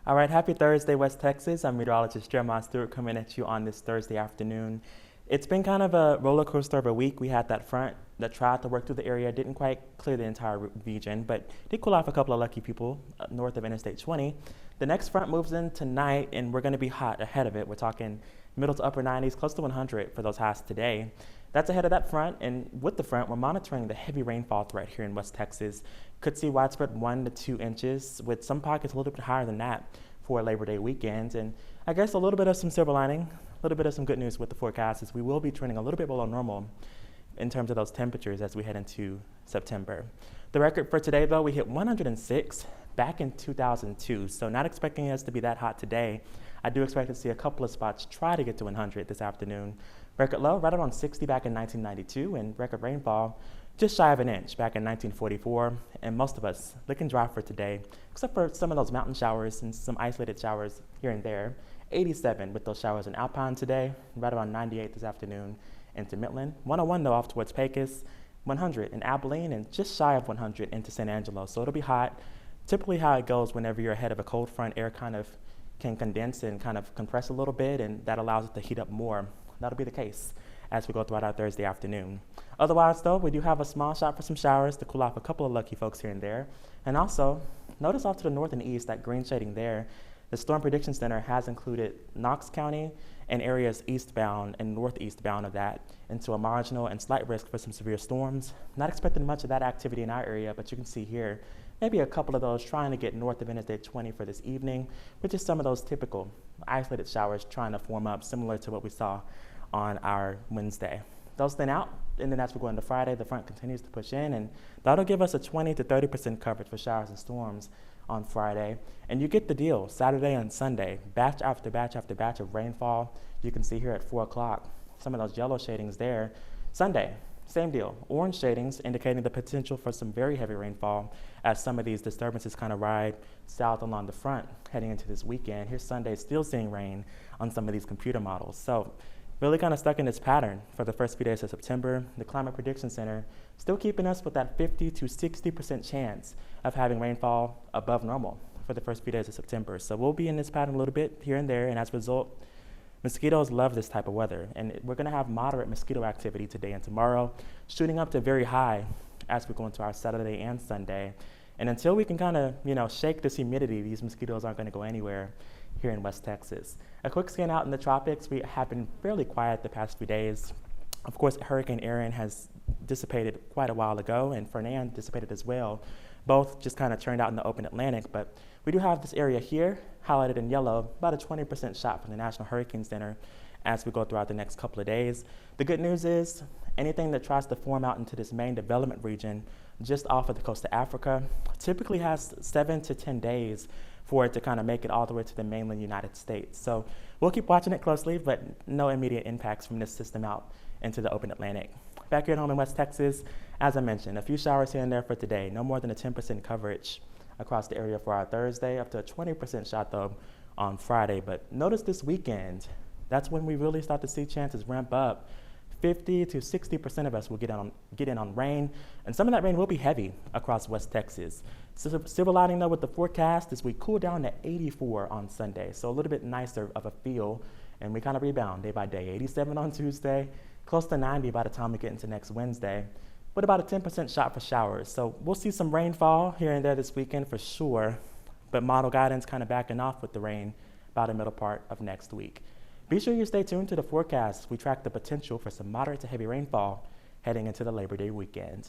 All right, happy Thursday, West Texas. I'm meteorologist Jeremiah Stewart coming at you on this Thursday afternoon. It's been kind of a roller coaster of a week. We had that front that tried to work through the area, didn't quite clear the entire region, but did cool off a couple of lucky people north of Interstate 20. The next front moves in tonight, and we're going to be hot ahead of it. We're talking middle to upper 90s, close to 100 for those highs today. That's ahead of that front, and with the front, we're monitoring the heavy rainfall threat here in West Texas. Could see widespread 1 to 2 inches, with some pockets a little bit higher than that for Labor Day weekend. And I guess a little bit of some silver lining, a little bit of some good news with the forecast is we will be trending a little bit below normal in terms of those temperatures as we head into September. The record for today, though, we hit 106 back in 2002, so not expecting us to be that hot today. I do expect to see a couple of spots try to get to 100 this afternoon. Record low right around 60 back in 1992, and record rainfall just shy of an inch back in 1944, and most of us looking dry for today, except for some of those mountain showers and some isolated showers here and there. 87 with those showers in Alpine today, right around 98 this afternoon into Midland. 101 though off towards Pecos, 100 in Abilene, and just shy of 100 into San Angelo. So it'll be hot. Typically how it goes whenever you're ahead of a cold front, air kind of can condense and kind of compress a little bit, and that allows it to heat up more. That'll be the case as we go throughout our Thursday afternoon. Otherwise, though, we do have a small shot for some showers to cool off a couple of lucky folks here and there. And also, notice off to the north and east, that green shading there. The Storm Prediction Center has included Knox County and areas eastbound and northeastbound of that into a marginal and slight risk for some severe storms. Not expecting much of that activity in our area, but you can see here, maybe a couple of those trying to get north of Interstate 20 for this evening, with just some of those typical isolated showers trying to form up, similar to what we saw on our Wednesday. Those thin out, and then as we go into Friday, the front continues to push in, and that'll give us a 20 to 30% coverage for showers and storms on Friday. And you get the deal, Saturday and Sunday, batch after batch after batch of rainfall. You can see here at 4 o'clock, some of those yellow shadings there. Sunday, same deal, orange shadings indicating the potential for some very heavy rainfall as some of these disturbances kind of ride south along the front heading into this weekend. Here's Sunday, still seeing rain on some of these computer models. So really kind of stuck in this pattern for the first few days of September. The Climate Prediction Center still keeping us with that 50 to 60% chance of having rainfall above normal for the first few days of September. So we'll be in this pattern a little bit here and there, and as a result, mosquitoes love this type of weather, and we're going to have moderate mosquito activity today and tomorrow, shooting up to very high as we go into our Saturday and Sunday. And until we can kind of, shake this humidity, these mosquitoes aren't going to go anywhere here in West Texas. A quick scan out in the tropics. We have been fairly quiet the past few days. Of course, Hurricane Erin has dissipated quite a while ago, and Fernand dissipated as well. Both just kind of turned out in the open Atlantic, but we do have this area here highlighted in yellow, about a 20% shot from the National Hurricane Center as we go throughout the next couple of days. The good news is anything that tries to form out into this main development region just off of the coast of Africa typically has 7 to 10 days for it to kind of make it all the way to the mainland United States. So we'll keep watching it closely, but no immediate impacts from this system out into the open Atlantic. Back here at home in West Texas, as I mentioned, a few showers here and there for today, no more than a 10% coverage across the area for our Thursday, up to a 20% shot though on Friday. But notice this weekend, that's when we really start to see chances ramp up. 50 to 60% of us will get in on rain, and some of that rain will be heavy across West Texas. So silver lining though with the forecast is we cool down to 84 on Sunday, so a little bit nicer of a feel, and we kind of rebound day by day. 87 on Tuesday, close to 90 by the time we get into next Wednesday, with about a 10% shot for showers. So we'll see some rainfall here and there this weekend for sure, but model guidance kind of backing off with the rain by the middle part of next week. Be sure you stay tuned to the forecast. We track the potential for some moderate to heavy rainfall heading into the Labor Day weekend.